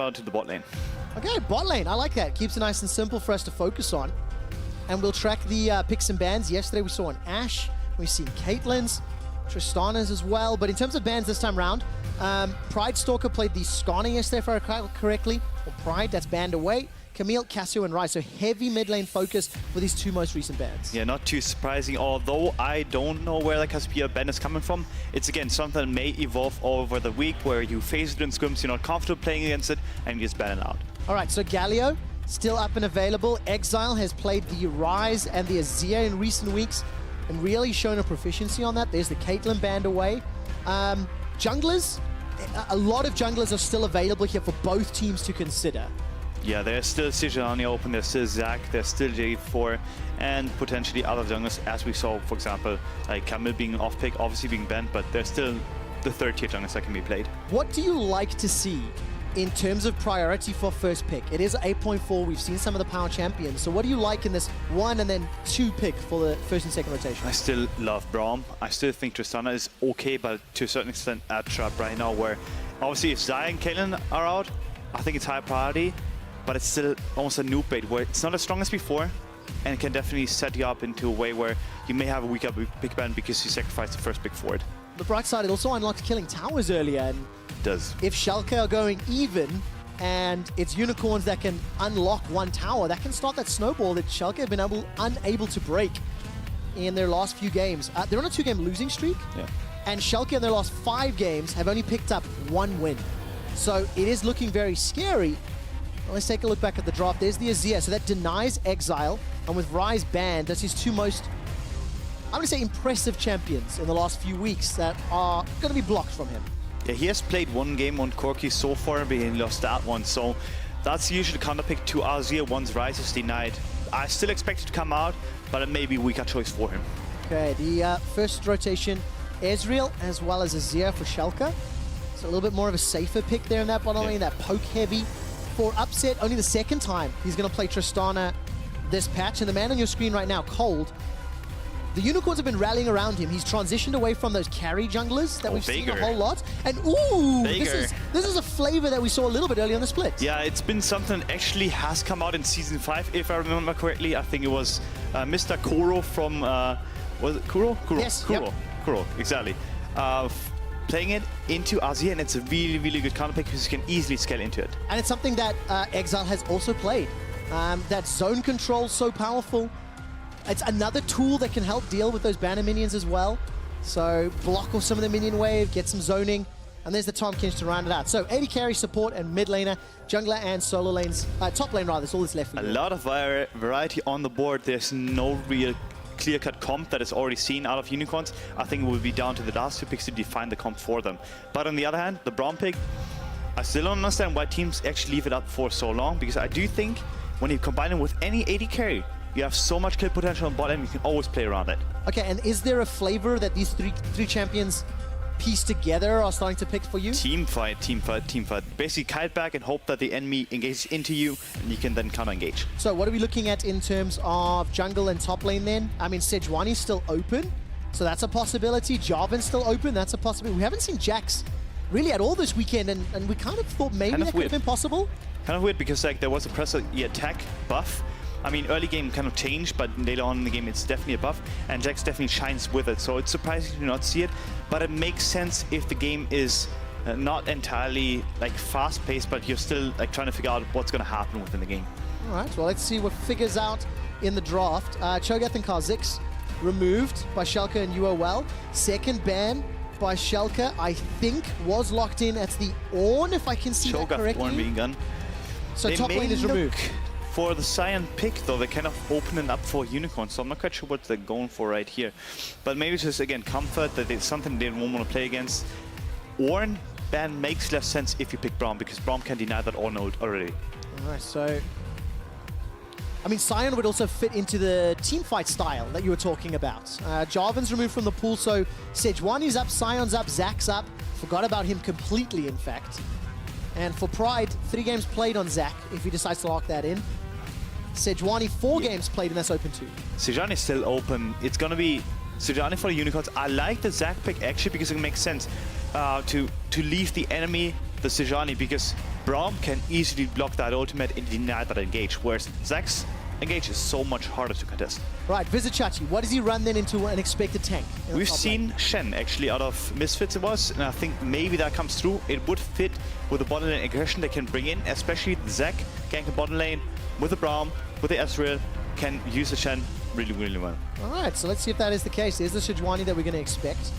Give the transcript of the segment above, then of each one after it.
On to the bot lane. Okay, bot lane. I like that. Keeps it nice and simple for us to focus on. And we'll track the picks and bans. Yesterday we saw an Ashe. We've seen Caitlyn's, Tristana's as well. But in terms of bans this time round, Pride Stalker played the Scana yesterday, if I recall correctly. Or Pride, that's banned away. Camille, Cassio, and Ryze. So heavy mid lane focus for these two most recent bans. Yeah, not too surprising, although I don't know where the Caspia ban is coming from. It's again something that may evolve over the week where you face it in scrims, you're not comfortable playing against it, and you just ban it out. All right, so Galio, still up and available. Exileh has played the Ryze and the Azir in recent weeks and really shown a proficiency on that. There's the Caitlyn banned away. Junglers, a lot of junglers are still available here for both teams to consider. Yeah, there's still Sejuani open, there's still Zac, there's still J4, and potentially other junglers, as we saw, for example, like Camille being off pick, obviously being banned, but there's still the third tier junglers that can be played. What do you like to see in terms of priority for first pick? It is 8.4, we've seen some of the power champions, so what do you like in this 1 and then 2 pick for the first and second rotation? I still love Braum. I still think Tristana is okay, but to a certain extent at trap right now, where obviously if Sion and Caitlyn are out, I think it's high priority. But it's still almost a noob bait where it's not as strong as before, and it can definitely set you up into a way where you may have a weaker pick ban because you sacrificed the first pick for it. The bright side, it also unlocks killing towers earlier, and it does. If Schalke are going even, and it's unicorns that can unlock one tower, that can start that snowball that Schalke have been unable to break in their last few games. They're on a 2-game losing streak, and Schalke in their last 5 games have only picked up 1 win. So it is looking very scary. Let's take a look back at the draft. There's the Azir, so that denies Exileh, and with Ryze banned, that's his 2 most, I'm going to say, impressive champions in the last few weeks that are going to be blocked from him. Yeah, he has played 1 game on Corki so far, but he lost that one, so that's usually the counter pick to Azir once Ryze is denied. I still expect it to come out, but it may be a weaker choice for him. Okay, the first rotation, Ezreal as well as Azir for Schalke. It's a little bit more of a safer pick there in that bottom lane, that poke heavy. For upset, only the 2nd time he's going to play Tristana this patch. And the man on your screen right now, Kold, the unicorns have been rallying around him. He's transitioned away from those carry junglers that we've seen a whole lot. And ooh, this is a flavor that we saw a little bit early on the split. Yeah, it's been something that actually has come out in Season 5, if I remember correctly. I think it was Mr. Kuro from, was it Kuro? Kuro. Yes, Kuro, Kuro, exactly. Playing it into Azir, and it's a really, really good counter pick because you can easily scale into it. And it's something that Exileh has also played. That zone control so powerful. It's another tool that can help deal with those banner minions as well. So block off some of the minion wave, get some zoning, and there's the Tahm Kench to round it out. So AD carry, support, and mid laner, jungler, and solo lanes, top lane rather, that's all that's left for you. A lot of variety on the board. There's no real clear-cut comp that is already seen out of unicorns. I think it will be down to the last 2 picks to define the comp for them. But on the other hand, the Braum pick, I still don't understand why teams actually leave it up for so long, because I do think when you combine it with any AD carry, you have so much kill potential on bottom, you can always play around it. Okay, and is there a flavor that these three champions piece together are starting to pick for you? Team fight, team fight, team fight. Basically kite back and hope that the enemy engages into you, and you can then counter-engage. So what are we looking at in terms of jungle and top lane then? I mean, Sejuani's still open, so that's a possibility. Jarvan's still open, that's a possibility. We haven't seen Jax really at all this weekend, and we kind of thought maybe that could have been possible. Kind of weird, because like there was a press attack buff. I mean, early game kind of changed, but later on in the game it's definitely a buff, and Jax definitely shines with it, so it's surprising to not see it, but it makes sense if the game is not entirely like fast-paced, but you're still like trying to figure out what's going to happen within the game. All right, well, let's see what figures out in the draft. Cho'Gath and Kha'Zix removed by Schalke and UOL. 2nd ban by Schalke, I think, was locked in at the Ornn, if I can see that correctly. Ornn being gone. So top lane is removed. For the Sion pick, though, they kind of open it up for unicorns, so I'm not quite sure what they're going for right here. But maybe it's just, again, comfort that it's something they won't want to play against. Ornn ban makes less sense if you pick Braum, because Braum can deny that Ornn ult already. All right, so I mean, Sion would also fit into the teamfight style that you were talking about. Jarvan's removed from the pool, so Sejuani's up, Sion's up, Zac's up. Forgot about him completely, in fact. And for Pride, 3 games played on Zac, if he decides to lock that in. Sejuani, 4 games played, and that's open too. Sejuani is still open. It's going to be Sejuani for the unicorns. I like the Zac pick, actually, because it makes sense to leave the enemy the Sejuani, because Braum can easily block that ultimate and deny that engage, whereas Zach's engage is so much harder to contest. Right, Vizicsacsi, what does he run then into an expected tank? We've seen Shen actually out of Misfits it was, and I think maybe that comes through. It would fit with the bottom lane aggression they can bring in, especially Zach ganking bottom lane with the Braum, with the Ezreal, can use the Shen really, really well. All right, so let's see if that is the case. There's the Sejuani that we're going to expect.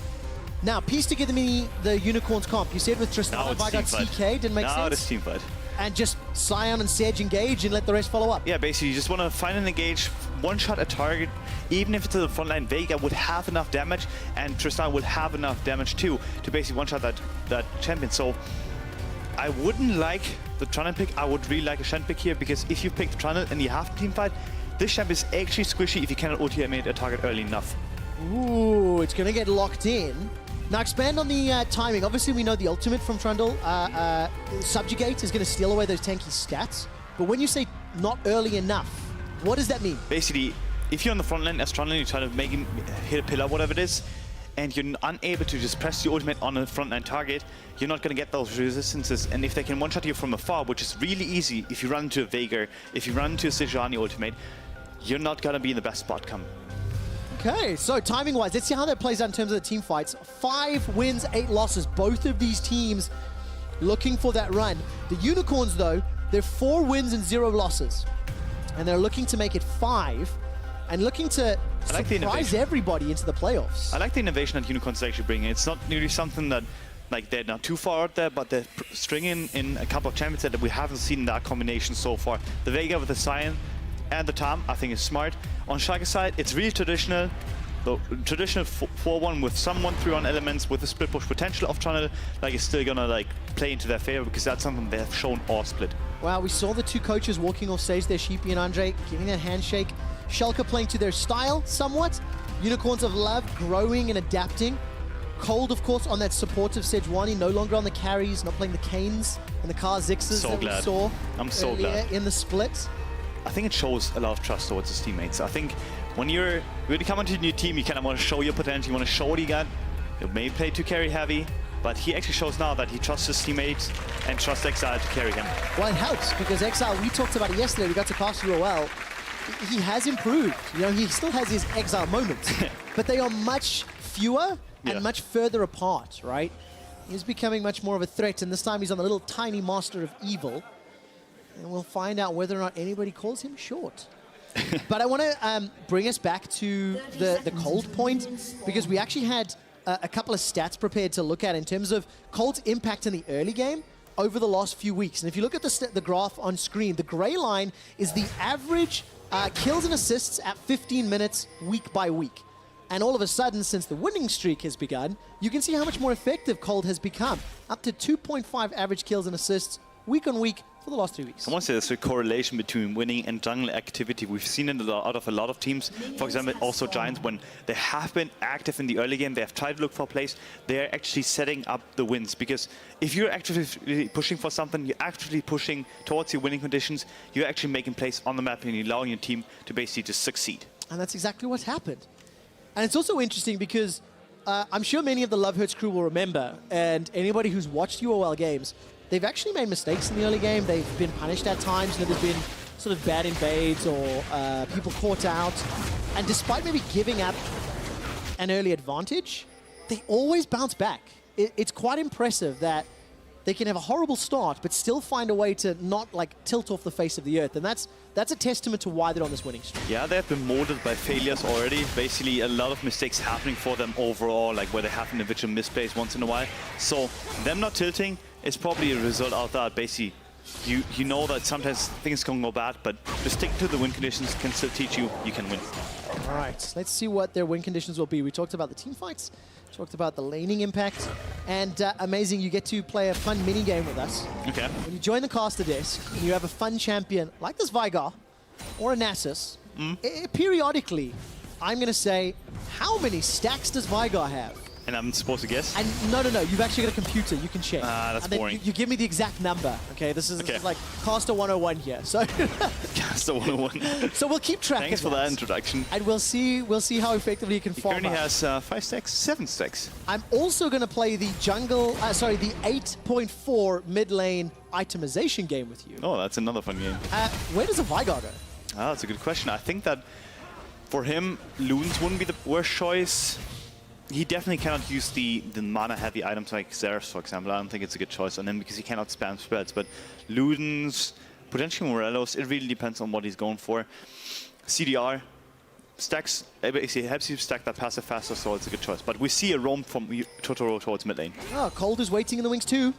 Now, piece together me the Unicorns comp. You said with Tristana, Veigar, TK, didn't make sense? Now it's team fight. And just Sion and Sej engage and let the rest follow up. Yeah, basically you just want to find an engage, one-shot a target, even if it's to the front line, Veigar would have enough damage, and Tristana would have enough damage too, to basically one-shot that champion. So I wouldn't like the Trundle pick, I would really like a Shen pick here, because if you pick the Trundle and you have team fight, this champ is actually squishy if you cannot ultimate a target early enough. Ooh, it's going to get locked in. Now expand on the timing. Obviously we know the ultimate from Trundle, Subjugate, is going to steal away those tanky stats. But when you say not early enough, what does that mean? Basically, if you're on the front line as Trundle, you try to make him hit a pillar, whatever it is, and you're unable to just press the ultimate on a frontline target, you're not going to get those resistances. And if they can one-shot you from afar, which is really easy if you run into a Veigar, if you run into a Sejuani ultimate, you're not going to be in the best spot come. Okay, so timing-wise, let's see how that plays out in terms of the team fights. 5 wins, 8 losses. Both of these teams looking for that run. The Unicorns, though, they're 4 wins and 0 losses. And they're looking to make it 5 and looking to surprise everybody into the playoffs. I like the innovation that Unicorns are actually bringing. It's not really something that, like, they're not too far out there, but they're stringing in a couple of champions that we haven't seen that combination so far. The Veigar with the Sion and the Tahm, I think, is smart. On Schalke side, it's really traditional. The traditional 4-1 with some 1-3-1 elements with the split push potential of Trundle, like, is still gonna like play into their favor, because that's something they have shown all split. Wow, we saw the 2 coaches walking off stage there, Sheepy and Andre, giving a handshake. Schalke playing to their style somewhat. Unicorns of Love growing and adapting. Kold, of course, on that supportive Sejuani, no longer on the carries, not playing the Canes and the Kha'Zixes that we saw in the split. I think it shows a lot of trust towards his teammates. I think when you come onto a new team, you kind of want to show your potential, you want to show what you got. You may play to carry heavy, but he actually shows now that he trusts his teammates and trusts Exileh to carry him. Well, it helps, because Exileh, we talked about it yesterday, we got to cast UOL. He has improved. You know, he still has his Exileh moments, but they are much fewer and much further apart, right? He's becoming much more of a threat, and this time he's on the little tiny Master of Evil. And we'll find out whether or not anybody calls him short. But I want to bring us back to the Kold point, because we actually had a couple of stats prepared to look at in terms of Kold's impact in the early game over the last few weeks. And if you look at the graph on screen, the gray line is the average kills and assists at 15 minutes week by week. And all of a sudden, since the winning streak has begun, you can see how much more effective Kold has become. Up to 2.5 average kills and assists week on week for the last 3 weeks. I want to say there's a correlation between winning and jungle activity. We've seen it out of a lot of teams. For example, also Giants, when they have been active in the early game, they have tried to look for plays, they're actually setting up the wins. Because if you're actively pushing for something, you're actively pushing towards your winning conditions, you're actually making plays on the map and you're allowing your team to basically just succeed. And that's exactly what's happened. And it's also interesting because I'm sure many of the Love Hurts crew will remember, and anybody who's watched UOL games, they've actually made mistakes in the early game. They've been punished at times. You know, there's been sort of bad invades or people caught out. And despite maybe giving up an early advantage, they always bounce back. It's quite impressive that they can have a horrible start, but still find a way to not like tilt off the face of the earth. And that's a testament to why they're on this winning streak. Yeah, they have been molded by failures already. Basically, a lot of mistakes happening for them overall, like where they have individual misplays once in a while. So them not tilting is probably a result of that. Basically, you know that sometimes things can go bad, but just stick to the win conditions can still teach you can win. All right, let's see what their win conditions will be. We talked about the team fights, talked about the laning impact, and amazing, you get to play a fun mini game with us. Okay. When you join the caster desk and you have a fun champion like this Veigar or a Nasus, periodically, I'm going to say, how many stacks does Veigar have? And I'm supposed to guess? And no, you've actually got a computer. You can check. That's and then boring. You give me the exact number. Okay, this is like Caster 101 here. So Caster 101. So we'll keep track. Thanks for that introduction. And we'll see how effectively you can farm. He currently has 5 stacks, 7 stacks. I'm also going to play the the 8.4 mid lane itemization game with you. Oh, that's another fun game. Where does a Veigar go? That's a good question. I think that for him, Loons wouldn't be the worst choice. He definitely cannot use the mana-heavy items like Xerath, for example. I don't think it's a good choice on him because he cannot spam spreads. But Ludens, potentially Morellos, it really depends on what he's going for. CDR stacks, basically helps you stack that passive faster, so it's a good choice. But we see a roam from Totoro towards mid lane. Oh, Kold is waiting in the wings too.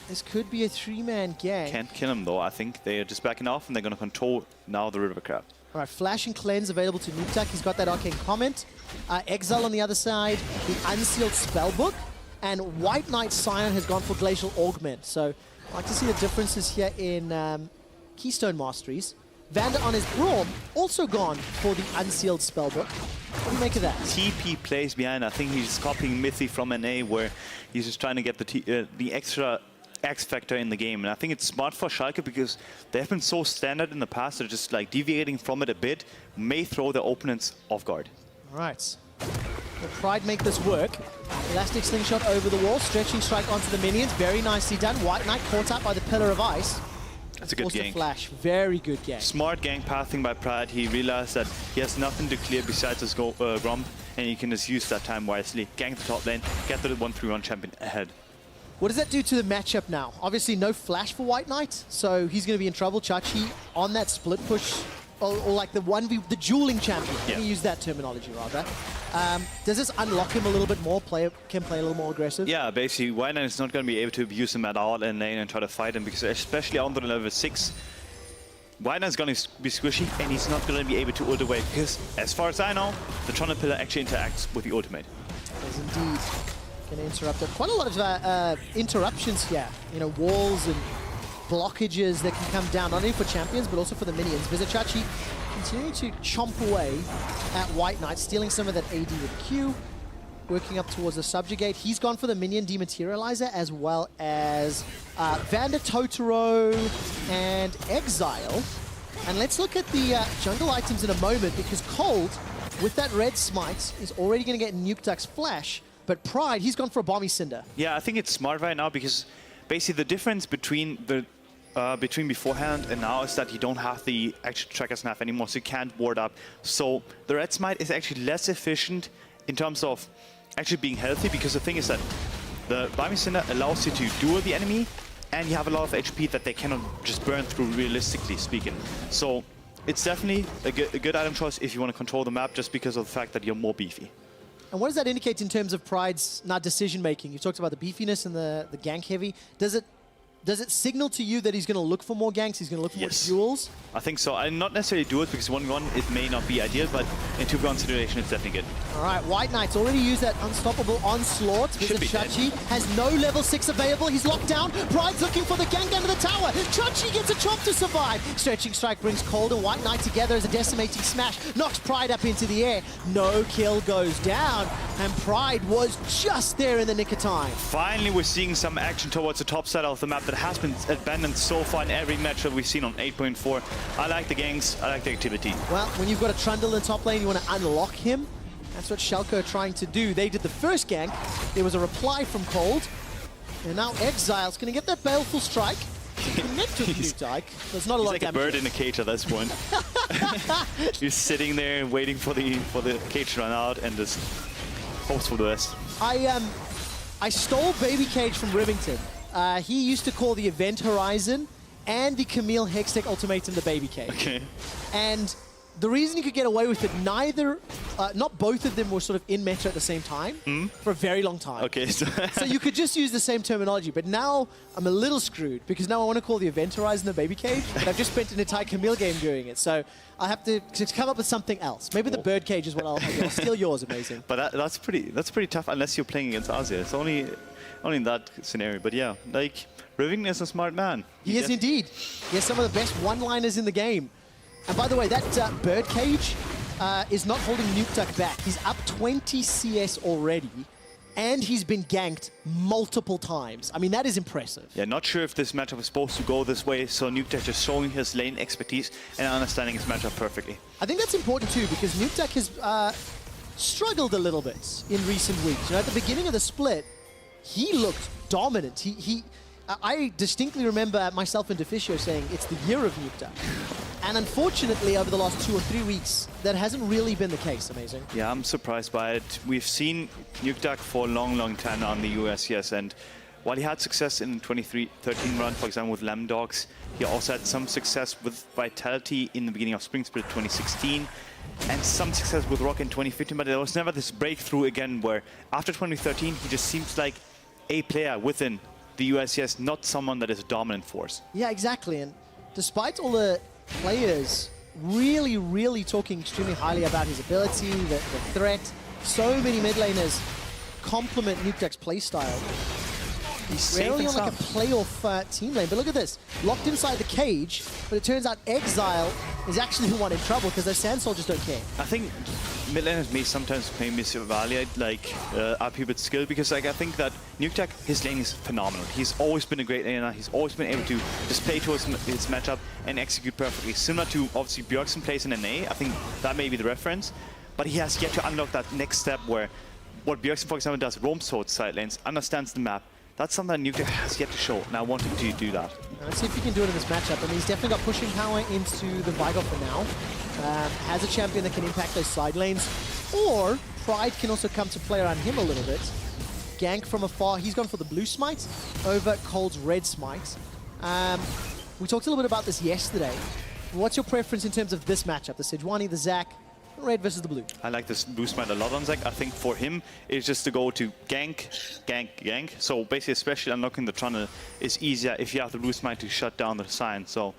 This could be a 3-man gang. Can't kill him though. I think they are just backing off and they're going to control now the River Crab. All right, Flash and Cleanse available to NukeDuck. He's got that Arcane Comment. Exileh on the other side, the Unsealed Spellbook. And WhiteKnight Sion has gone for Glacial Augment. So I like to see the differences here in Keystone Masteries. Vander on his Braum also gone for the Unsealed Spellbook. What do you make of that? TP plays behind. I think he's copying Mythy from NA, where he's just trying to get the extra X factor in the game. And I think it's smart for Schalke because they have been so standard in the past that just like deviating from it a bit may throw their opponents off guard. All right. Will Pride make this work? Elastic Slingshot over the wall, stretching strike onto the minions. Very nicely done. WhiteKnight caught up by the Pillar of Ice. That's a good gank. Flash. Very good gank. Smart gank pathing by Pride. He realized that he has nothing to clear besides his Grump, and he can just use that time wisely. Gank the top lane, get the 1-3-1 champion ahead. What does that do to the matchup now? Obviously no flash for WhiteKnight, so he's going to be in trouble. Chachi on that split push, or like the dueling champion. Yeah. Let me use that terminology rather. Does this unlock him a little bit more? Can play a little more aggressive? Yeah, basically WhiteKnight is not going to be able to abuse him at all in lane and try to fight him, because especially on the level 6, WhiteKnight is going to be squishy and he's not going to be able to ult away, because as far as I know, the Trundle pillar actually interacts with the ultimate. Yes, indeed. Going to interrupt it. Quite a lot of interruptions here. You know, walls and blockages that can come down, not only for champions, but also for the minions. Vizicsacsi continuing to chomp away at WhiteKnight, stealing some of that AD with Q, working up towards the Subjugate. He's gone for the minion dematerializer, as well as Vander, Totoro, and Exileh. And let's look at the jungle items in a moment, because Kold, with that red smite, is already going to get NukeDuck's Flash. But Pride, he's gone for a Bomby Cinder. Yeah, I think it's smart right now, because basically the difference between beforehand and now is that you don't have the extra tracker snap anymore, so you can't ward up. So the red smite is actually less efficient in terms of actually being healthy, because the thing is that the Bomby Cinder allows you to duel the enemy, and you have a lot of HP that they cannot just burn through, realistically speaking. So it's definitely a good item choice if you want to control the map, just because of the fact that you're more beefy. And what does that indicate in terms of Pride's decision-making? You talked about the beefiness and the gank heavy. Does it signal to you that he's going to look for more ganks, he's going to look for more duels? I think so. And not necessarily duels, because 1v1 it may not be ideal, but in 2v1 situation it's definitely good. All right, WhiteKnight's already used that unstoppable onslaught. Chachi has no level 6 available. He's locked down. Pride's looking for the gank under the tower. Chachi gets a chomp to survive. Stretching strike brings Kold and WhiteKnight together as a decimating smash. Knocks Pride up into the air. No kill goes down. And Pride was just there in the nick of time. Finally, we're seeing some action towards the top side of the map that has been abandoned so far in every match that we've seen on 8.4. I like the ganks, I like the activity. Well, when you've got a Trundle in top lane, you want to unlock him. That's what Schalke are trying to do. They did the first gank. There was a reply from Kold. And now Exileh's going to get that baleful strike. Connect to NukeDuck. There's not a lot of damage. He's like a bird in a cage at this point. He's sitting there waiting for the cage to run out and just hopes for the best. I stole Baby Cage from Rivington. He used to call the Event Horizon and the Camille Hextech Ultimatum the Baby Cage. Okay. And the reason you could get away with it, not both of them were sort of in meta at the same time for a very long time. Okay. So you could just use the same terminology, but now I'm a little screwed, because now I want to call the Event Horizon the Baby Cage, but I've just spent an entire Camille game doing it. So I have to come up with something else. Maybe the Bird Cage is what I'll steal yours, amazing. But that's pretty tough, unless you're playing against Azir. It's only in that scenario. But yeah, like, Rivington is a smart man. He is indeed. He has some of the best one-liners in the game. And by the way, that Bird Cage is not holding NukeDuck back. He's up 20 CS already. and he's been ganked multiple times. I mean, that is impressive. Yeah, not sure if this matchup is supposed to go this way, so NukeDuck just showing his lane expertise and understanding his matchup perfectly. I think that's important too, because NukeDuck has struggled a little bit in recent weeks. You know, at the beginning of the split, he looked dominant. I distinctly remember myself and Deficio saying it's the year of NukeDuck. And unfortunately, over the last 2 or 3 weeks, that hasn't really been the case. Amazing. Yeah, I'm surprised by it. We've seen NukeDuck for a long, long time now in the USCS, and while he had success in the 2013 run, for example, with Lamb Dogs, he also had some success with Vitality in the beginning of Spring Split 2016, and some success with Rock in 2015, but there was never this breakthrough again where after 2013, he just seems like a player within the USCS, not someone that is a dominant force. Yeah, exactly. And despite all the players really, really talking extremely highly about his ability, the threat, so many mid laners compliment NukeDuck's playstyle. He's Rarely on safe like a playoff team lane, but look at this. Locked inside the cage, but it turns out Exileh is actually the one in trouble because those Sand Soldiers don't care. I think mid laners may sometimes misevaluate like RP with skill, because like I think that NukeDuck, his lane is phenomenal. He's always been a great laner. He's always been able to just play towards his matchup and execute perfectly. Similar to obviously Bjergsen plays in NA. I think that may be the reference, but he has yet to unlock that next step where what Bjergsen, for example, does, roams towards side lanes, understands the map. That's something that NukeDuck has yet to show, and I want him to do that. Let's see if he can do it in this matchup. I mean, he's definitely got pushing power into the Veigar for now. Has a champion that can impact those side lanes, or Pride can also come to play around him a little bit. Gank from afar. He's gone for the blue smite over Kold's red smite. We talked a little bit about this yesterday. What's your preference in terms of this matchup? The Sejuani, the Zac, red versus the blue? I like this blue smite a lot on Zac. I think for him, it's just to go to gank, gank, gank. So basically, especially unlocking the Trundle is easier if you have the blue smite to shut down the Sion. So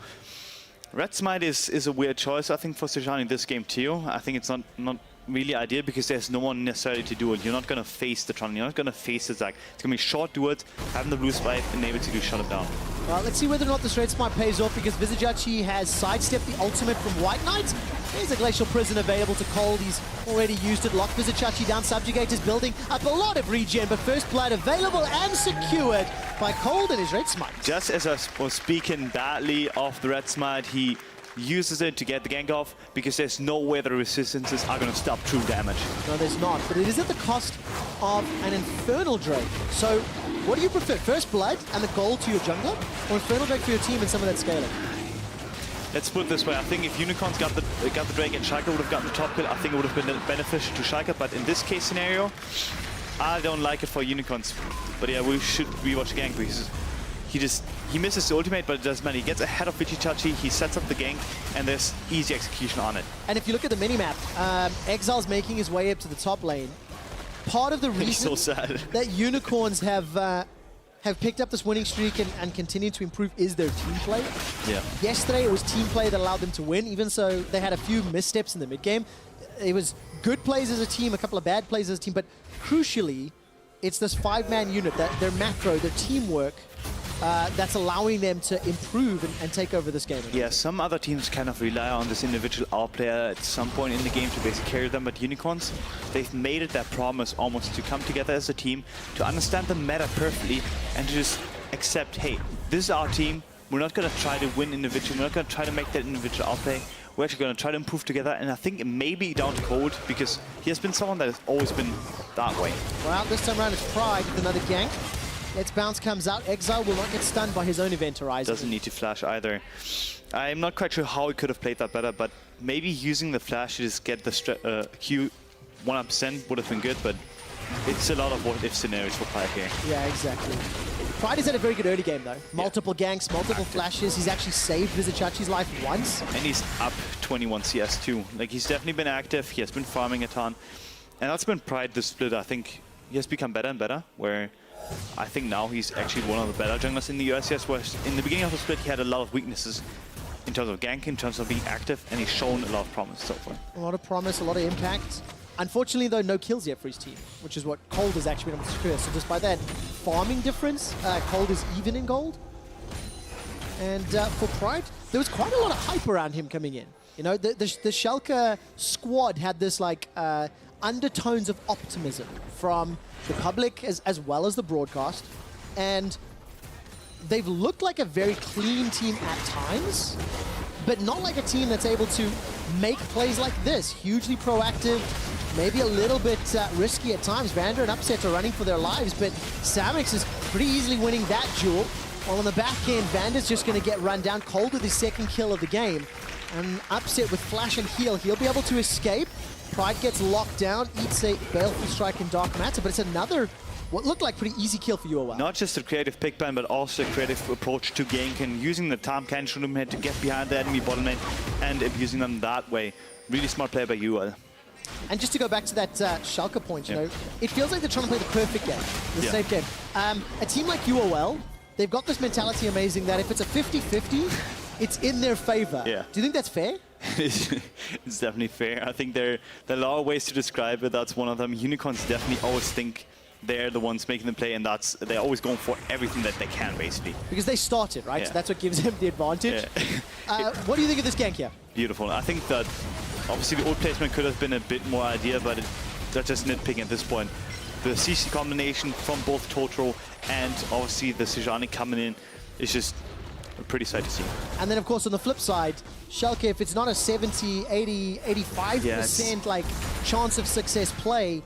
red smite is a weird choice, I think, for Sejuani in this game too. I think it's not really ideal because there's no one necessarily to do it. You're not going to face the Trundle. You're not going to face the Zac. It's going to be short duels, having the blue smite and able to shut it down. Well, let's see whether or not this red smite pays off, because Vizicsacsi has sidestepped the ultimate from WhiteKnight. There's a Glacial Prison available to Kold. He's already used it. Locked Vizicsacsi down. Subjugate is building up a lot of regen, but first blood available and secured by Kold and his red smite. Just as I was speaking badly of the red smite, he uses it to get the gank off because there's no way the resistances are going to stop true damage. No, there's not, but it is at the cost of an Infernal Drake. So what do you prefer, First Blood and the gold to your jungler, or Infernal Drake for your team and some of that scaling? Let's put it this way, I think if Unicorns got the Drake and Schalke would have gotten the top kill, I think it would have been beneficial to Schalke, but in this case scenario, I don't like it for Unicorns. But yeah, we should rewatch the gank because he misses the ultimate, but it doesn't matter. He gets ahead of Vizicsacsi, he sets up the gank, and there's easy execution on it. And if you look at the minimap, Exileh's making his way up to the top lane. Part of the reason so sad that Unicorns have picked up this winning streak and continue to improve is their team play. Yeah. Yesterday it was team play that allowed them to win, even so they had a few missteps in the mid game. It was good plays as a team, a couple of bad plays as a team, but crucially, it's this 5-man unit, that their macro, their teamwork, that's allowing them to improve and take over this game. Yeah, some other teams kind of rely on this individual outplayer at some point in the game to basically carry them, but Unicorns, they've made it their promise almost to come together as a team, to understand the meta perfectly, and to just accept, hey, this is our team, we're not going to try to win individually, we're not going to try to make that individual outplay, we're actually going to try to improve together, and I think it may be down to Kold, because he has been someone that has always been that way. Well, this time around it's Pride with another gank. Let's bounce comes out. Exileh will not get stunned by his own event horizon. Doesn't need to flash either. I'm not quite sure how he could have played that better, but maybe using the flash to just get the Q 100% would have been good, but it's a lot of what-if scenarios for Pride here. Yeah, exactly. Pride has had a very good early game, though. Multiple ganks, multiple flashes. He's actually saved Vizicsacsi's life once. And he's up 21 CS too. Like, he's definitely been active. He has been farming a ton. And that's been Pride this split. I think he has become better and better, where I think now he's actually one of the better junglers in the USCS, where in the beginning of the split he had a lot of weaknesses in terms of gank, in terms of being active, and he's shown a lot of promise so far. A lot of promise, a lot of impact. Unfortunately, though, no kills yet for his team, which is what Kold has actually been able to secure. So despite that farming difference, Kold is even in gold. And for Pride, there was quite a lot of hype around him coming in. You know, the Schalke squad had this like undertones of optimism from the public as well as the broadcast. And they've looked like a very clean team at times, but not like a team that's able to make plays like this. Hugely proactive, maybe a little bit risky at times. Vander and Upset are running for their lives, but Samux is pretty easily winning that duel. While on the back end, Vander's just going to get run down. Kold with his second kill of the game. And Upset with flash and heal, he'll be able to escape. Pride gets locked down, eats a Baleful Strike and Dark Matter, but it's another, what looked like pretty easy kill for UOL. Not just a creative pick ban, but also a creative approach to gank and using the Tahm Kench room head to get behind the enemy bottom lane and abusing them that way. Really smart play by UOL. And just to go back to that Schalke point, you know, it feels like they're trying to play the perfect game, the safe game. A team like UOL, they've got this mentality amazing that if it's a 50-50, it's in their favor. Yeah. Do you think that's fair? It's definitely fair. I think there are a lot of ways to describe it. That's one of them. Unicorns definitely always think they're the ones making the play, and they're always going for everything that they can, basically. Because they started, right? Yeah. So that's what gives them the advantage. Yeah. What do you think of this gank here? Beautiful. I think that obviously the ult placement could have been a bit more idea, but that's just nitpicking at this point. The CC combination from both Totoro and obviously the Sejuani coming in is just a pretty sight to see. And then, of course, on the flip side, Schalke, if it's not a 70, 80, 85% like chance of success play,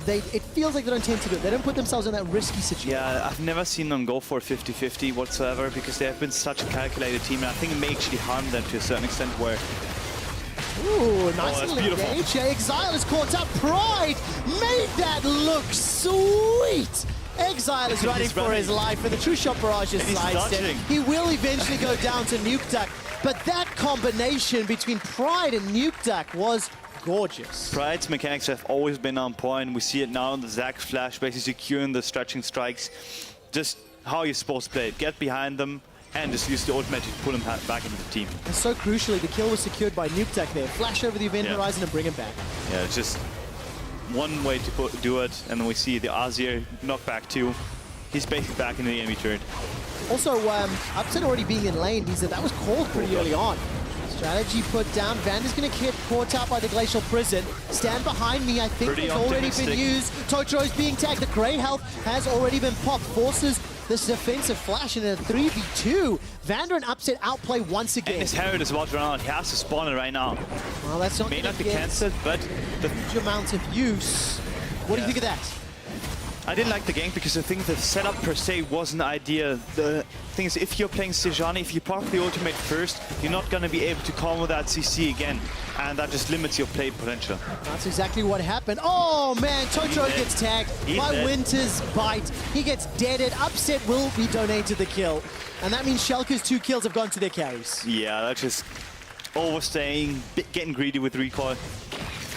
it feels like they don't tend to do it. They don't put themselves in that risky situation. Yeah, I've never seen them go for 50-50 whatsoever because they have been such a calculated team, and I think it may actually harm them to a certain extent where... Ooh, nice little engage. Yeah, Exileh is caught up. Pride made that look sweet. Exileh is running for his life, and the True Shot Barrage is sidestepped. He will eventually go down to NukeDuck, but that combination between Pride and NukeDuck was gorgeous. Pride's mechanics have always been on point. We see it now in the Zac flash, basically securing the stretching strikes. Just how you're supposed to play it. Get behind them and just use the ultimate to pull him back into the team. And so crucially, the kill was secured by NukeDuck there. Flash over the event horizon and bring him back. Yeah, it's just one way to do it, and then we see the Azir knock back too. He's basically back in the enemy turret. Also, Upset already being in lane means that was called pretty early on. Strategy put down. Vander's going to get caught out by the Glacial Prison. Stand behind me, I think it's already been used. Totoro's being tagged. The Grey Health has already been popped. Forces this defensive flash in a 3v2. Vander and Upset outplay once again. And his Herald is about to run out. He has to spawn it right now. Well, that's not may not be cancelled, but the huge amount of use. What do you think of that? I didn't like the gank because I think the setup per se wasn't ideal. The thing is, if you're playing Sejuani, if you pop the ultimate first, you're not going to be able to combo that CC again, and that just limits your play potential. That's exactly what happened. Oh man, Totoro gets tagged by Winter's Bite. He gets deaded. Upset will be donated the kill, and that means Schalke's 2 kills have gone to their carries. Yeah, that's just overstaying, getting greedy with recoil.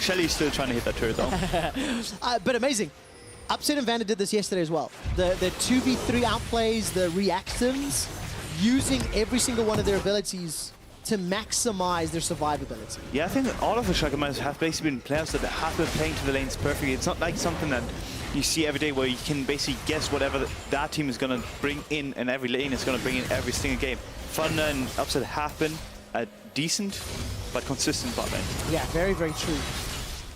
Shelly's still trying to hit that turret though. But amazing. Upset and Vander did this yesterday as well. The 2v3 outplays, the reactions, using every single one of their abilities to maximize their survivability. Yeah, I think all of the Schalke members have basically been players that have been playing to the lanes perfectly. It's not like something that you see every day where you can basically guess whatever that team is going to bring in, and every lane is going to bring in every single game. Vander and Upset have been a decent but consistent bot lane. Yeah, very, very true.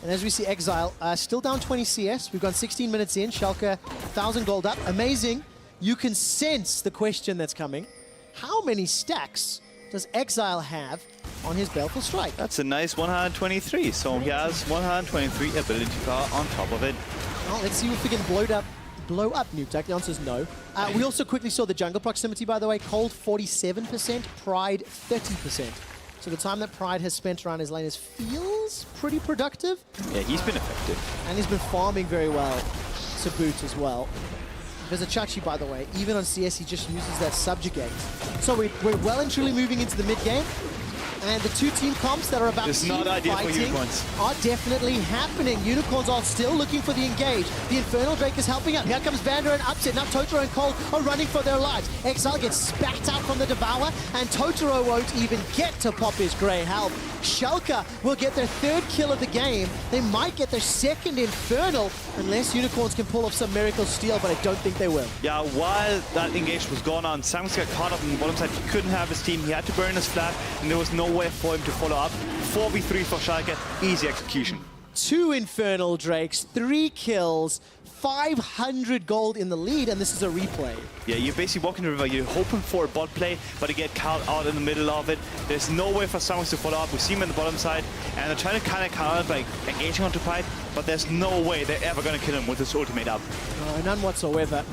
And as we see Exileh, still down 20 CS. We've gone 16 minutes in. Schalke, 1,000 gold up. Amazing. You can sense the question that's coming. How many stacks does Exileh have on his Baleful Strike? That's a nice 123. So he has 123 ability power on top of it. Well, let's see if we can blow up NukeDuck. The answer is no. We also quickly saw the jungle proximity, by the way. Kold 47%, Pride 30%. So the time that Pride has spent around his lane feels pretty productive. Yeah, he's been effective. And he's been farming very well to boot as well. Vizicsacsi, by the way, even on CS, he just uses that subjugate. So we're well and truly moving into the mid-game. And the 2 team comps that are about to fighting are definitely happening. Unicorns are still looking for the engage. The Infernal Drake is helping out. Here comes Vander and Upset. Now Totoro and Kold are running for their lives. Exileh gets spat out from the Devour, and Totoro won't even get to pop his Grey Health. Schalke will get their 3rd kill of the game. They might get their 2nd Infernal, unless Unicorns can pull off some miracle steal, but I don't think they will. Yeah, while that engage was going on, Samux got caught up on the bottom side. He couldn't have his team. He had to burn his flag, and there was no way for him to follow up. 4v3 for Schalke, easy execution. 2 Infernal Drakes, 3 kills, 500 gold in the lead, and this is a replay. Yeah, you're basically walking the river, you're hoping for a bot play, but you get caught out in the middle of it. There's no way for Samux to follow up. We see him on the bottom side, and they're trying to kind of counter it by engaging onto Pride, but there's no way they're ever going to kill him with his ultimate up. None whatsoever.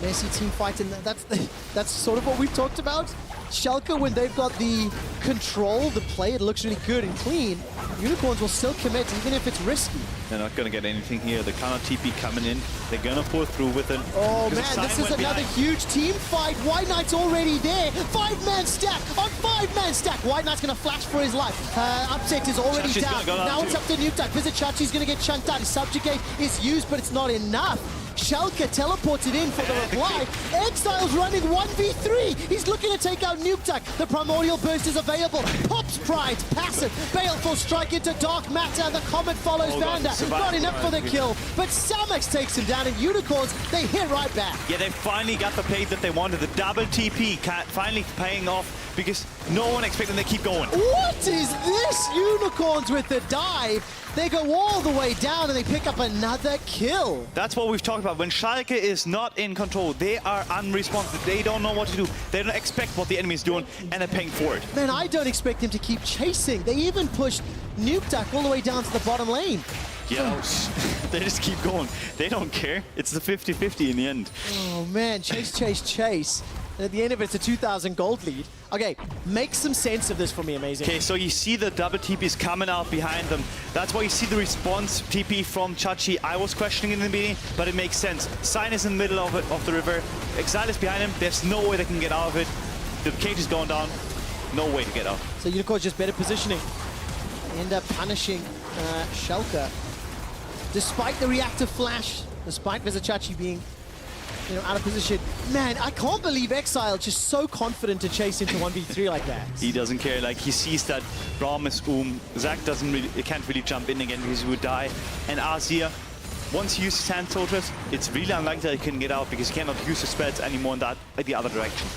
Messy team fight, and that's sort of what we've talked about. Schalke, when they've got the control, the play, it looks really good and clean. Unicorns will still commit, even if it's risky. They're not going to get anything here. The counter TP coming in. They're going to pull through with it. Oh man, this is another huge team fight. WhiteKnight's already there. 5-man stack on 5-man stack. WhiteKnight's going to flash for his life. Upset is already down. Now it's up to NukeDuck. Vizicsacsi's going to get chunked out. His subjugate is used, but it's not enough. Schalke teleported in for the reply. Exile's running 1v3. He's looking to take out NukeDuck. The Primordial Burst is available. Pops Pride, passive. Baleful strike into Dark Matter, and the Comet follows Vander. Not enough for the kill, but Samux takes him down, and Unicorns, they hit right back. Yeah, they finally got the play that they wanted. The double TP finally paying off because no one expected them to keep going. What is this? Unicorns with the dive. They go all the way down and they pick up another kill. That's what we've talked about. When Schalke is not in control, they are unresponsive. They don't know what to do. They don't expect what the enemy is doing, and they're paying for it. Man, I don't expect him to keep chasing. They even pushed NukeDuck all the way down to the bottom lane. Yeah, they just keep going. They don't care. It's the 50-50 in the end. Oh man, chase, chase, chase. And at the end of it, it's a 2,000 gold lead. Okay, make some sense of this for me, Amazing. Okay, so you see the double TPs coming out behind them. That's why you see the response TP from Chachi. I was questioning in the beginning, but it makes sense. Sign is in the middle of the river. Exileh is behind him. There's no way they can get out of it. The cage is going down. No way to get out. So Unicorns just better positioning. They end up punishing Schalke. Despite the reactive flash, despite Vizicsacsi being out of position. Man, I can't believe Exileh just so confident to chase into 1v3 like that. He doesn't care. Like, he sees that Braum is Zach can't really jump in again because he would die. And Azir, once he uses Sand Soldiers, it's really unlikely that he can get out because he cannot use his spells anymore in the other direction.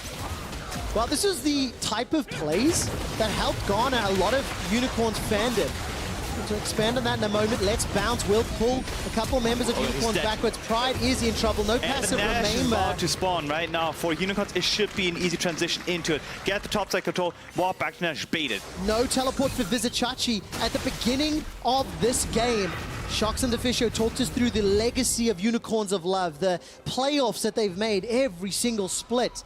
Well, this is the type of plays that helped garner a lot of Unicorns fandom. To expand on that in a moment, let's bounce. We'll pull a couple members of Unicorns backwards. Pride is in trouble. No passive remain. And the Nash is about to spawn right now. For Unicorns, it should be an easy transition into it. Get the top side control, walk back to Nash, bait it. No teleport for Vizicsacsi at the beginning of this game. Shox and Deficio talked us through the legacy of Unicorns of Love, the playoffs that they've made every single split.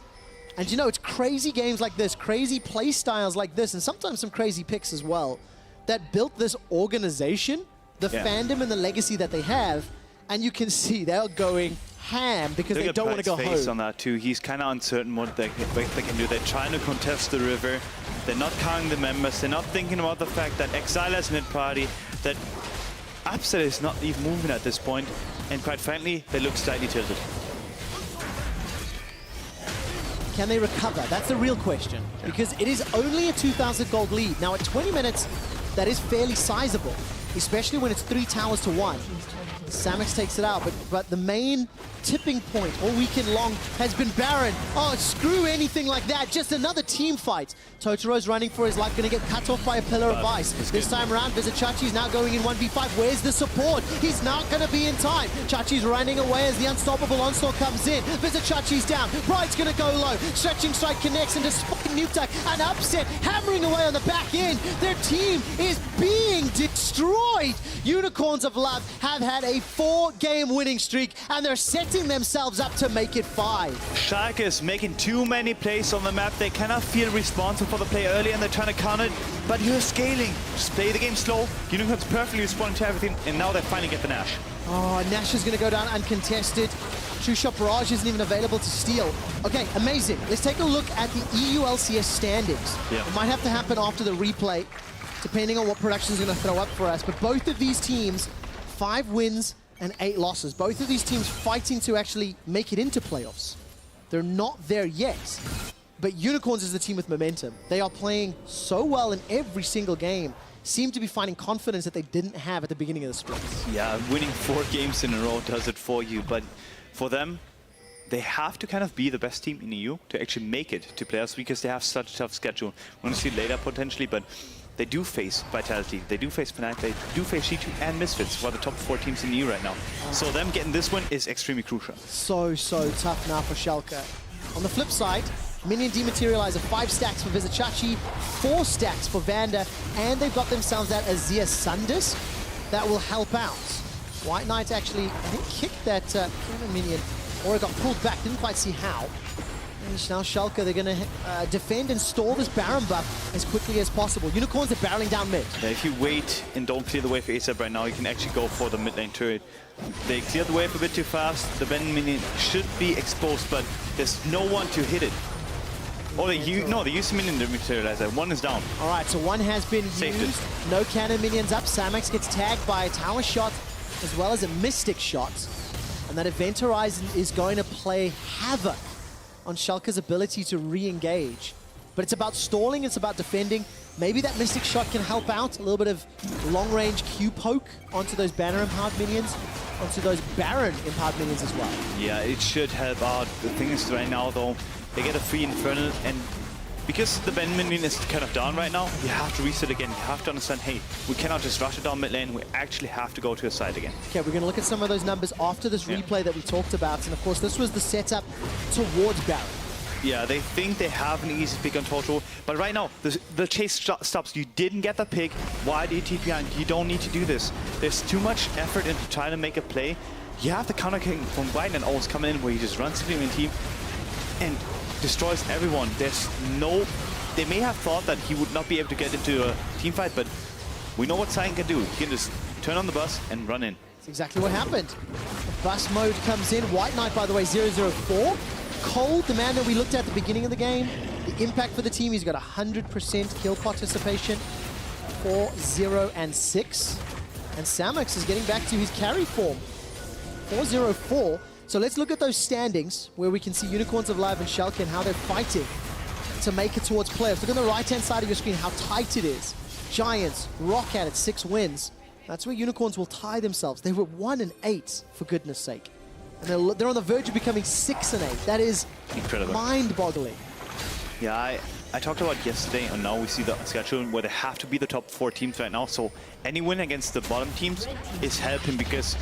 And it's crazy games like this, crazy play styles like this, and sometimes some crazy picks as well, that built this organization, the fandom and the legacy that they have, and you can see they're going ham because they don't want to go home. On that too. He's kind of uncertain what they can do. They're trying to contest the river. They're not counting the members. They're not thinking about the fact that Exileh is mid-party, that Upset is not even moving at this point, and quite frankly, they look slightly tilted. Can they recover? That's the real question, because it is only a 2,000 gold lead. Now at 20 minutes, that is fairly sizable, especially when it's 3 towers to 1. Samux takes it out, but the main tipping point all weekend long has been Baron. Oh, screw anything like that. Just another team fight. Totoro's running for his life, going to get cut off by a pillar of ice. This time around, Vizicsacsi's now going in 1v5. Where's the support? He's not going to be in time. Chachi's running away as the unstoppable onslaught comes in. Vizicsacsi's down. Bride's going to go low. Stretching strike connects, and despite NukeDuck, an Upset hammering away on the back end. Their team is being destroyed. Unicorns of Love have had a 4-game winning streak, and they're setting themselves up to make it 5. Schalke is making too many plays on the map. They cannot feel responsible for the play early, and they're trying to counter it, but you're scaling. Just play the game slow. Unicorns perfectly responding to everything, and now they finally get the Nash. Oh, Nash is going to go down uncontested. True Shot Barrage isn't even available to steal. Okay, amazing. Let's take a look at the EU LCS standings. Yeah. It might have to happen after the replay, depending on what production is going to throw up for us. But both of these teams, 5 wins and 8 losses. Both of these teams fighting to actually make it into playoffs. They're not there yet. But Unicorns is the team with momentum. They are playing so well in every single game. Seem to be finding confidence that they didn't have at the beginning of the split. Yeah, winning 4 games in a row does it for you. But for them, they have to kind of be the best team in EU to actually make it to playoffs because they have such a tough schedule. We're going to see later potentially, but they do face Vitality, they do face Fnatic, they do face G2 and Misfits, who are the top 4 teams in the EU right now. So them getting this win is extremely crucial. So tough now for Schalke. On the flip side, Minion Dematerializer, 5 stacks for Vizicsacsi, 4 stacks for Vander, and they've got themselves that Azir Sundus that will help out. WhiteKnight actually, I think, kicked that minion, or it got pulled back, didn't quite see how. And now Schalke, they're going to defend and stall this Baron buff as quickly as possible. Unicorns are barreling down mid. Yeah, if you wait and don't clear the wave for ASAP right now, you can actually go for the mid lane turret. They cleared the wave a bit too fast. The Baron minion should be exposed, but there's no one to hit it. Oh, they use the minion Dematerializer. One is down. All right, so one has been Saved used. it. No cannon minions up. Samux gets tagged by a tower shot as well as a mystic shot. And that Event Horizon is going to play havoc on Schalke's ability to re-engage. But it's about stalling, it's about defending. Maybe that mystic shot can help out. A little bit of long-range Q poke onto those banner-empowered minions, onto those Baron-empowered minions as well. Yeah, it should help out. The thing is right now, though, they get a free Infernal, and because the Baron minion is kind of down right now, you have to reset again. You have to understand, hey, we cannot just rush it down mid lane. We actually have to go to a side again. Okay, we're going to look at some of those numbers after this replay that we talked about. And of course, this was the setup towards Baron. Yeah, they think they have an easy pick on Totoro, but right now, the chase stops. You didn't get the pick. Why do you TP behind? You don't need to do this. There's too much effort into trying to make a play. You have the counter king from WhiteKnight always coming in where he just runs into the team and destroys everyone. There's no... They may have thought that he would not be able to get into a team fight, but we know what Sion can do. He can just turn on the bus and run in. That's exactly what happened. The bus mode comes in. WhiteKnight, by the way, 0-0-4. Kold, the man that we looked at the beginning of the game, the impact for the team, he's got 100% kill participation, 4-0-6. And Samux is getting back to his carry form, 4-0-4. So let's look at those standings where we can see Unicorns of Live and Schalke and how they're fighting to make it towards playoffs. Look on the right-hand side of your screen how tight it is. Giants, Rocket at 6 wins. That's where Unicorns will tie themselves. They were 1-8, for goodness sake. And they're on the verge of becoming 6-8. That is incredible, mind-boggling. Yeah, I talked about yesterday, and now we see the schedule where they have to be the top 4 teams right now. So any win against the bottom teams is helping, because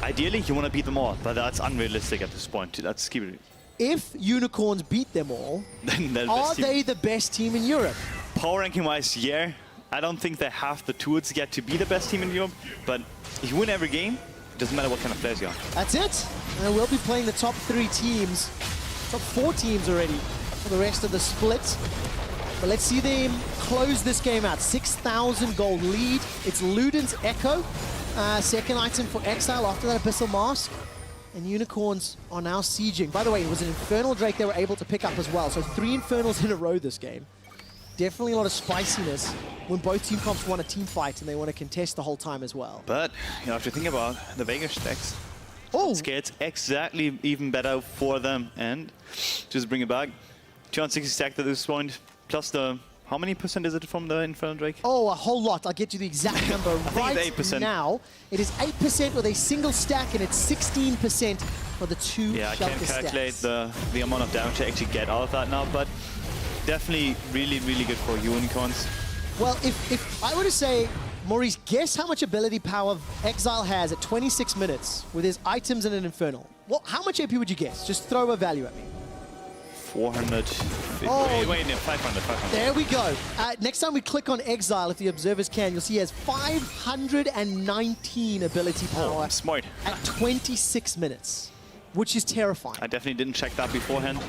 ideally you want to beat them all, but that's unrealistic at this point. Let's keep it. If Unicorns beat them all, then are they the best team in Europe? Power ranking-wise, yeah. I don't think they have the tools yet to be the best team in Europe, but if you win every game, it doesn't matter what kind of players you are. That's it. And we'll be playing the top 3 teams, top 4 teams already for the rest of the split. But let's see them close this game out. 6,000 gold lead. It's Luden's Echo. Second item for Exileh after that Abyssal Mask. And Unicorns are now sieging. By the way, it was an Infernal Drake they were able to pick up as well. So 3 Infernals in a row this game. Definitely a lot of spiciness when both team comps want a team fight and they want to contest the whole time as well. But you have to think about the Veigar stacks. Oh! It gets exactly even better for them. And just bring it back. 260 stacked at this point, plus the... How many % is it from the Infernal Drake? Oh, a whole lot. I'll get you the exact number right now. It is 8% with a single stack, and it's 16% for the 2 Yeah, I can't calculate the amount of damage I actually get out of that now, but definitely really, really good for Unicorns. Well, if I were to say, Maurice, guess how much ability power Exileh has at 26 minutes with his items and an Infernal. Well, how much AP would you guess? Just throw a value at me. 450. Oh, wait, no, 500. There we go. Next time we click on Exileh, if the observers can, you'll see he has 519 ability power. Oh, smart. At 26 minutes, which is terrifying. I definitely didn't check that beforehand.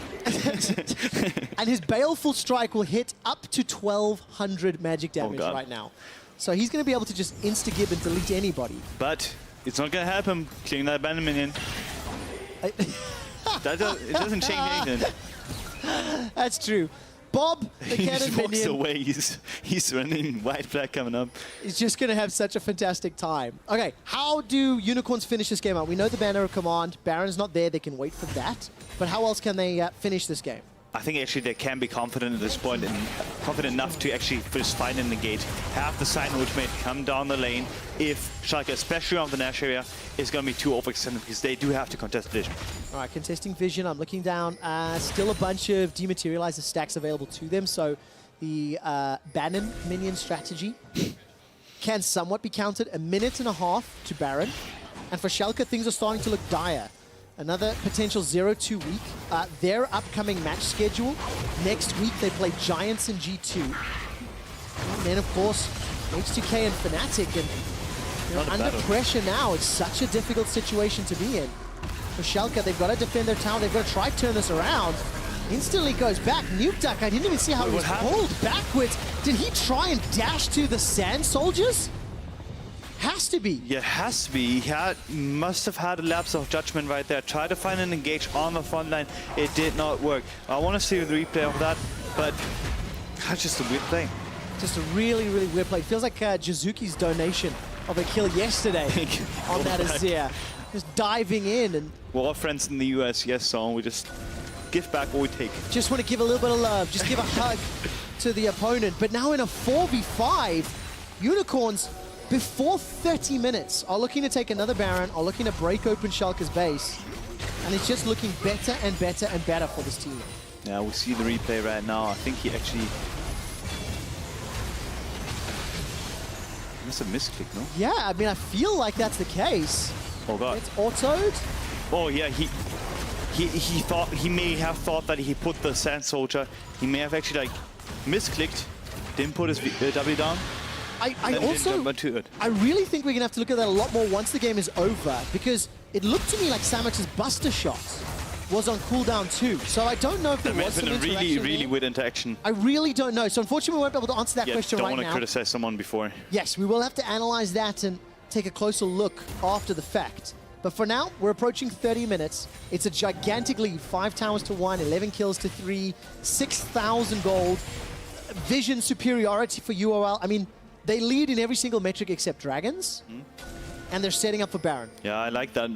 And his Baleful Strike will hit up to 1,200 magic damage right now. So he's going to be able to just insta-gib and delete anybody. But it's not going to help him clearing that abandoned minion. It doesn't change anything. That's true. Bob, the he cannon just walks minion, away. He's running white flag coming up. He's just going to have such a fantastic time. Okay, how do Unicorns finish this game out? We know the Banner of Command. Baron's not there. They can wait for that. But how else can they finish this game? I think actually they can be confident at this point and confident enough to actually just find and engage. Have the Sion ultimate come down the lane if Schalke, especially around the Nash area, is going to be too overextended, because they do have to contest vision. All right, contesting vision. I'm looking down. Still a bunch of dematerializer stacks available to them, so the Bannon minion strategy can somewhat be countered. 1.5 minutes to Baron. And for Schalke, things are starting to look dire. Another potential 0-2 week. Their upcoming match schedule. Next week, they play Giants in G2. And then, of course, H2K and Fnatic. And under pressure now. It's such a difficult situation to be in. For Schalke, they've got to defend their town. They've got to try to turn this around. Instantly goes back. NukeDuck, I didn't even see how he was pulled backwards. Did he try and dash to the Sand Soldiers? Has to be. Yeah, it has to be. He must have had a lapse of judgment right there. Tried to find an engage on the front line. It did not work. I want to see the replay of that, but that's just a weird play. Just a really, really weird play. It feels like Jizuki's donation of a kill yesterday on that Azir. Just diving in. And we're all friends in the US, yes, so we just give back what we take. Just want to give a little bit of love. Just give a hug to the opponent. But now in a 4v5, Unicorns, before 30 minutes, are looking to take another Baron, are looking to break open Schalke's base. And it's just looking better and better and better for this team. Yeah, we see the replay right now. I think he actually must have misclicked, no? Yeah, I mean, I feel like that's the case. Oh god. It's autoed. Oh yeah, he may have thought that he put the Sand Soldier. He may have actually like misclicked, didn't put his W down. I really think we're gonna have to look at that a lot more once the game is over, because it looked to me like Samux's Buster shot was on cooldown too. So I don't know if there was some interaction. Really, really weird interaction. I really don't know. So unfortunately, we won't be able to answer that question right now. Don't want to criticize someone before. Yes, we will have to analyze that and take a closer look after the fact. But for now, we're approaching 30 minutes. It's a gigantic lead. 5 towers to 1, 11 kills to 3, 6,000 gold. Vision superiority for UOL. I mean, they lead in every single metric except Dragons. And they're setting up for Baron. Yeah, I like that.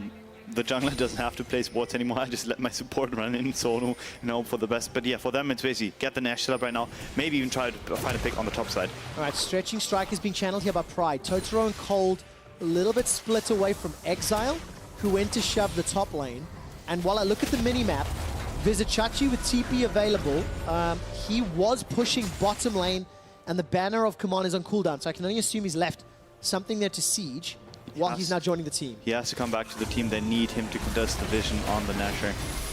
The jungler doesn't have to play sports anymore. I just let my support run in solo, for the best. But yeah, for them, it's basically get the Nash set up right now. Maybe even try to find a pick on the top side. All right, stretching strike is being channeled here by Pride. Totoro and Kold a little bit split away from Exileh, who went to shove the top lane. And while I look at the mini-map, Vizicsacsi with TP available, he was pushing bottom lane, and the banner of Command is on cooldown, so I can only assume he's left something there to siege while he's now joining the team. He has to come back to the team. They need him to contest the vision on the Nasher.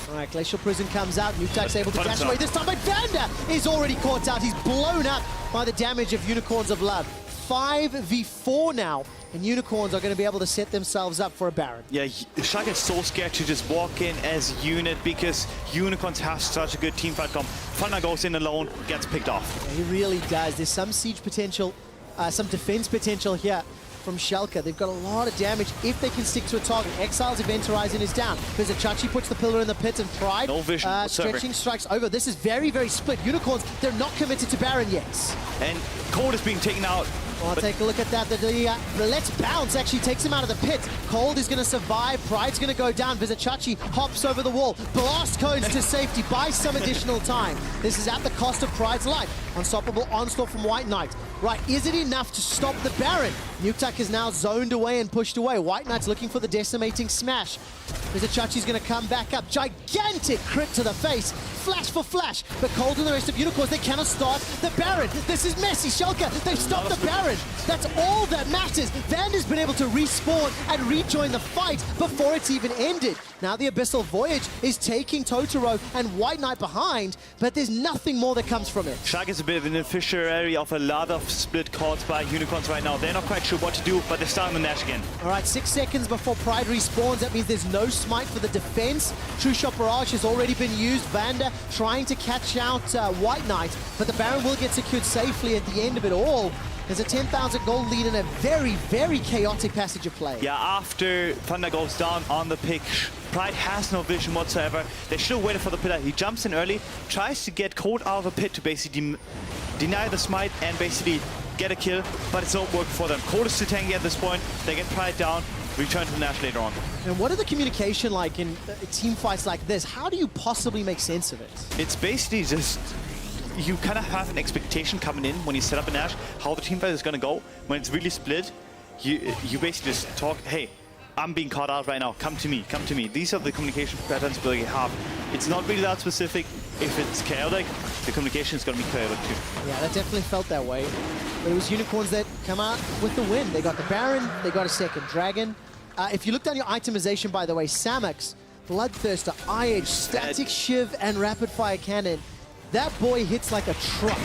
All right, Glacial Prison comes out. NukeDuck's able to dash away this time, but Vander is already caught out. He's blown up by the damage of Unicorns of Love. 5v4 now, and Unicorns are going to be able to set themselves up for a Baron. Yeah, Schalke is so scared to just walk in as a unit because Unicorns have such a good teamfight comp. Vander goes in alone, gets picked off. Yeah, he really does. There's some siege potential, some defense potential here from Schalke. They've got a lot of damage if they can stick to a target. Exile's Event Horizon is down. Vizicsacsi puts the pillar in the pit, and Pride no vision stretching strikes over. This is very, very split. Unicorns, they're not committed to Baron yet. And Kold is being taken out. Well, take a look at that. The Let's Bounce actually takes him out of the pit. Kold is going to survive. Pride's going to go down. Vizicsacsi hops over the wall. Blast cones to safety. Buys some additional time. This is at the cost of Pride's life. Unstoppable onslaught from WhiteKnight. Right, is it enough to stop the Baron? NukeDuck is now zoned away and pushed away. WhiteKnight's looking for the decimating smash. Vizicacsi's going to come back up. Gigantic crit to the face. Flash for flash. But Kold and the rest of Unicorns, they cannot start the Baron. This is messy. Schalke, they've stopped the Baron. That's all that matters. Vander's been able to respawn and rejoin the fight before it's even ended. Now the Abyssal Voyage is taking Totoro and WhiteKnight behind, but there's nothing more that comes from it. Schalke is a bit of an beneficiary of a lot of split calls by Unicorns right now. They're not quite sure what to do, but they're starting the Nash again. All right, 6 seconds before Pride respawns. That means there's no smite for the defense. True Shot Barrage has already been used. Vander trying to catch out WhiteKnight, but the Baron will get secured safely at the end of it all. There's a 10,000 gold lead in a very, very chaotic passage of play. Yeah, after Vander goes down on the pick, Pride has no vision whatsoever. They should have waited for the pillar. He jumps in early, tries to get Kold out of the pit to basically deny the smite and basically get a kill, but it's not working for them. Kold is still tanky at this point. They get Pride down, return to the Nash later on. And what are the communication like in team fights like this? How do you possibly make sense of it? It's basically just, you kind of have an expectation coming in when you set up a Nash, how the team fight is going to go. When it's really split, you basically just talk, hey, I'm being caught out right now, come to me, come to me. These are the communication patterns we have. It's not really that specific. If it's chaotic, the communication is going to be chaotic too. Yeah, that definitely felt that way. But it was Unicorns that come out with the win. They got the Baron, they got a second Dragon. If you look down your itemization, by the way, Samux, Bloodthirster, IH, Static Shiv, and Rapid Fire Cannon. That boy hits like a truck.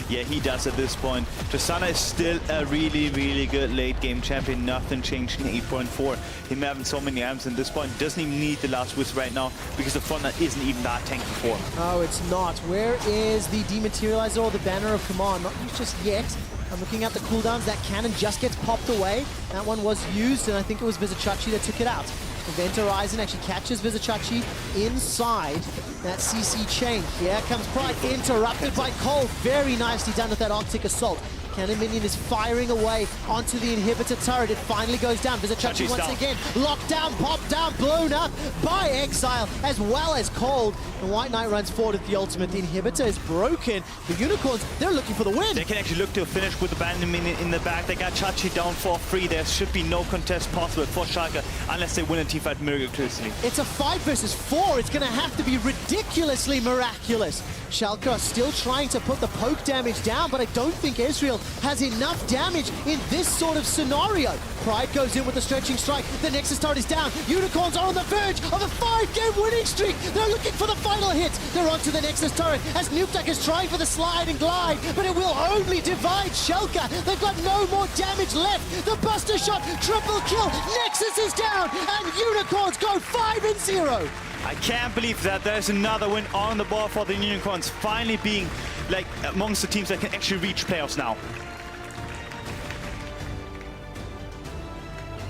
Yeah, he does at this point. Tristana is still a really, really good late game champion. Nothing changed in 8.4. Him having so many items at this point doesn't even need the last whiz right now because the frontline isn't even that tanky for him. Oh, it's not. Where is the Dematerializer or the Banner of Command? Not used just yet. I'm looking at the cooldowns. That cannon just gets popped away. That one was used, and I think it was Vizicsacsi that took it out. Event Horizon actually catches Vizicsacsi inside that CC chain. Here comes Pride, interrupted by Kold. Very nicely done with that Arctic Assault. Cannon Minion is firing away onto the inhibitor turret. It finally goes down. Vizicsacsi once again locked down, popped down, blown up by Exileh as well as Kold. And WhiteKnight runs forward at the ultimate. The inhibitor is broken. The Unicorns, they're looking for the win. They can actually look to finish with the Bandit Minion in the back. They got Chachi down for free. There should be no contest possible for Schalke unless they win a teamfight miraculously. It's a 5 versus 4. It's going to have to be ridiculously miraculous. Schalke are still trying to put the poke damage down, but I don't think Ezreal has enough damage in this sort of scenario. Pride goes in with the stretching strike. The Nexus turret is down. Unicorns are on the verge of a 5-game winning streak. They're looking for the final hit. They're onto the Nexus turret as NukeDuck is trying for the slide and glide, but it will only divide Schalke. They've got no more damage left. The Buster Shot, triple kill. Nexus is down, and Unicorns go 5-0. I can't believe that there's another win on the board for the Unicorns, finally being like amongst the teams that can actually reach playoffs now.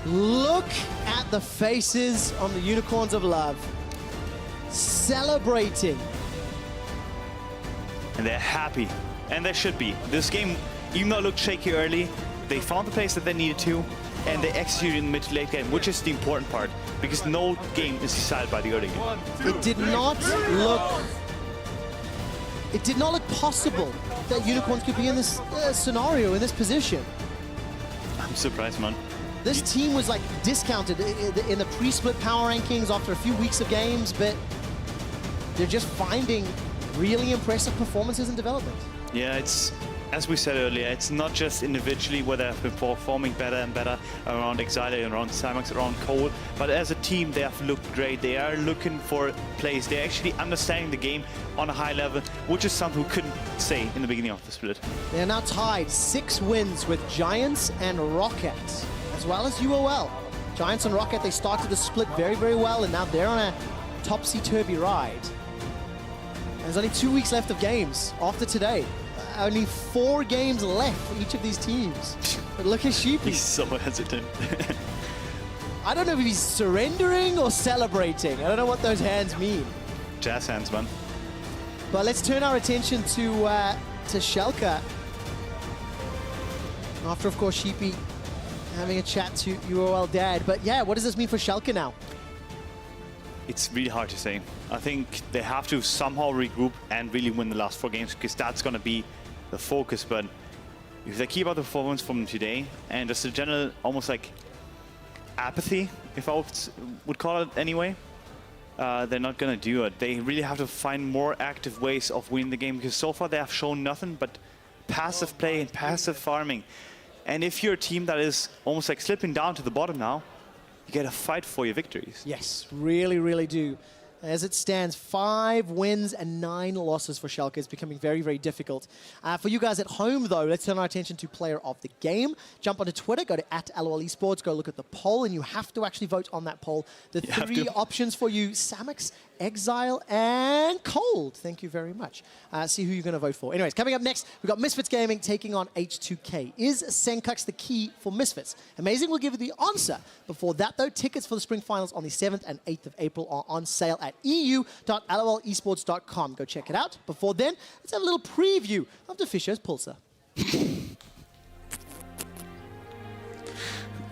Look at the faces on the Unicorns of Love. Celebrating. And they're happy. And they should be. This game, even though it looked shaky early, they found the place that they needed to, and they executed in the mid to late game, which is the important part, because no game is decided by the early game. It did not look possible that Unicorns could be in this scenario, in this position. I'm surprised, man. This team was like discounted in the pre-split power rankings after a few weeks of games, but they're just finding really impressive performances and development. Yeah, it's, as we said earlier, it's not just individually where they've been performing better and better around Exileh, around Samux, around Kold, but as a team they have looked great. They are looking for plays. They're actually understanding the game on a high level, which is something we couldn't say in the beginning of the split. They're now tied 6 wins with Giants and Rocket, as well as UOL. Giants and Rocket, they started the split very, very well, and now they're on a topsy-turvy ride. There's only 2 weeks left of games after today. Only 4 games left for each of these teams. But look at Sheepy. He's so hesitant. I don't know if he's surrendering or celebrating. I don't know what those hands mean. Jazz hands, man. But let's turn our attention to Schalke. After, of course, Sheepy having a chat to UOL Dad. But yeah, what does this mean for Schalke now? It's really hard to say. I think they have to somehow regroup and really win the last 4 games, because that's going to be the focus. But if they keep up the performance from today and just a general almost like apathy, if I would call it anyway, they're not going to do it. They really have to find more active ways of winning the game, because so far they have shown nothing but passive play and passive farming. And if you're a team that is almost like slipping down to the bottom now, you got to fight for your victories. Yes, really, really do. As it stands, 5 wins and 9 losses for Schalke. It's becoming very, very difficult. For you guys at home, though, let's turn our attention to player of the game. Jump onto Twitter, go to @LOL Esports, go look at the poll, and you have to actually vote on that poll. The 3 options for you: Samux, Exileh, and Kold. Thank you very much. See who you're going to vote for. Anyways, coming up next, we've got Misfits Gaming taking on H2K. Is Senkux the key for Misfits? Amazing will give you the answer. Before that, though, tickets for the Spring Finals on the 7th and 8th of April are on sale at eu.lolesports.com. Go check it out. Before then, let's have a little preview of the Fischer's Pulsar. Det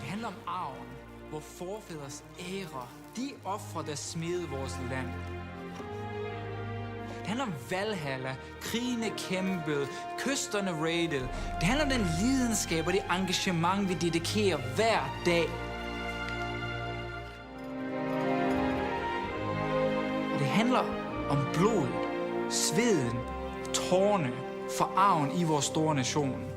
handler om arven, hvor forfædres ære, de ofre, der smede vores land. Det handler om Valhalla, krigene kæmpet, kysterne raided. Det handler om den lidenskab og det engagement, vi dedikerer hver dag. Og det handler om blodet, sveden, tårne, forarven i vores store nation.